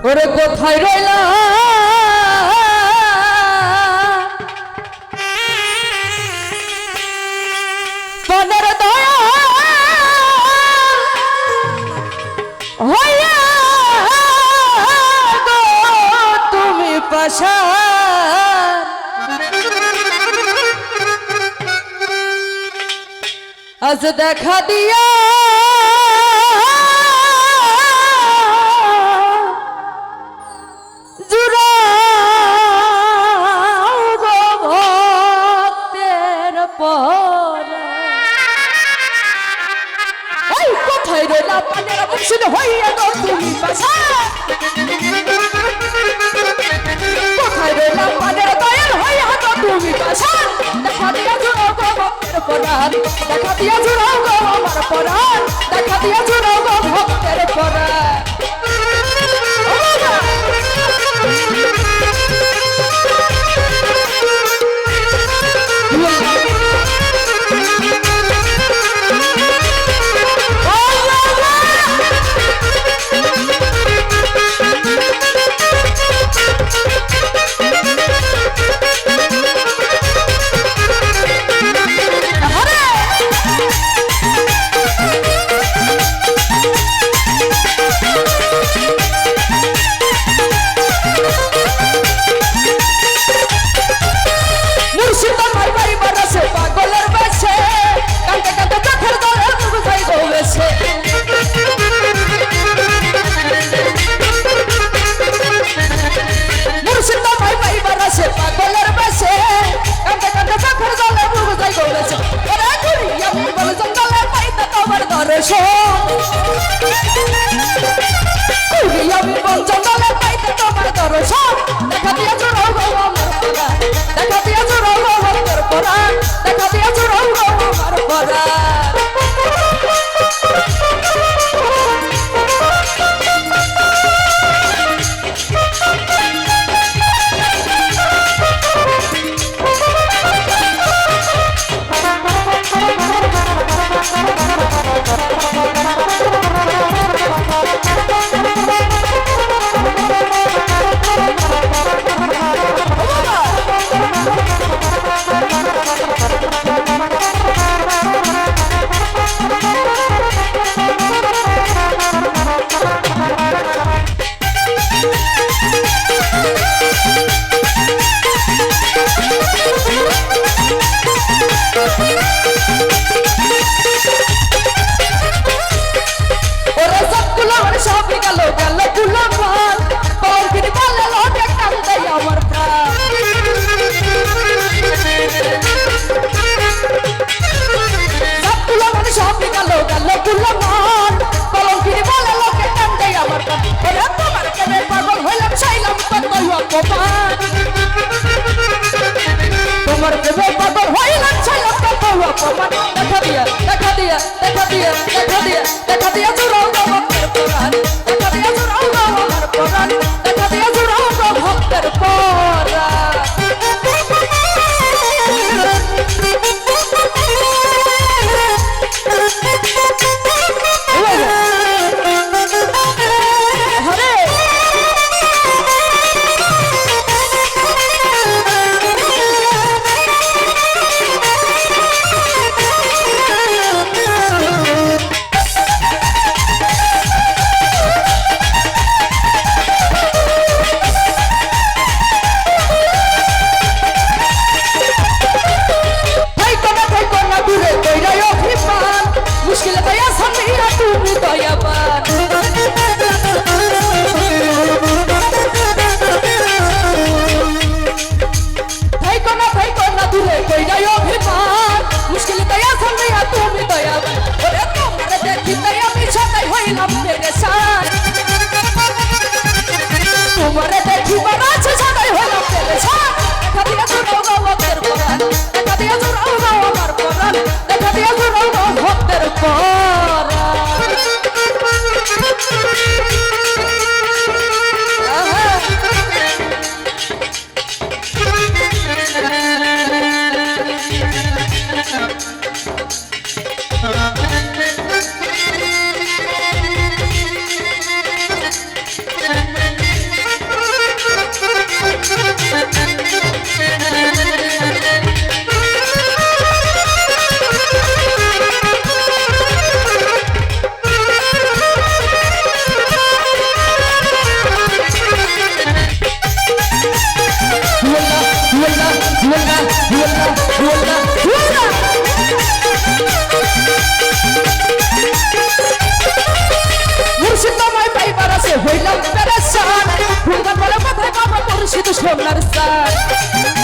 ওরে কোথায় রইলা পনের দয়া হইয়া গো তুমি পাশা আজ দেখা দিয়া কোথায় রইলা পানের মুর্শিদ হইয়া গো তুমি পাশা কোথায় রইলা পানের দয়াল হইয়া গো তুমি পাশা দেখা দিয়া জুড়াও গো ভক্তের পরাণ দেখা দিয়া জুড়াও গো আমার পরাণ দেখা দিয়া জুড়াও গো ভক্তের পরাণ দেখা দিয়া জোড়াও গো আমার পরাণ দেখা দিয়া জোড়াও গো ভক্তের পরাণ দেখা দিয়া জোড়াও গো আমার পরাণ তোমার প্রেমে পাগল হইলাম ছাইলাম কত অপমান দেখা দিয়া দেখা দিয়া দেখা দিয়া দেখা দিয়া দেখা দিয়া জোড়াও গো ভক্তের পরাণ দেখা দিয়া জোড়াও গো আমার পরাণ দেখা দিয়া জোড়াও গো ভক্তের পরাণ তোমারে দেখি বানাচ্ছ সদাই হইলাম পেরেছান দেখা দিয়া জোড়াও গো ভক্তের পরাণ দেখা দিয়া জোড়াও গো আমার পরাণ দেখা দিয়া জোড়াও গো ভক্তের পরাণ হুয়াল্লা হুয়াল্লা হুয়াল্লা মুর্শিদ তোমায় পাইবার আছে হইলাম পেরেশান হুঙ্গার বলে মাথায় বাবা মুর্শিদ সোনার সান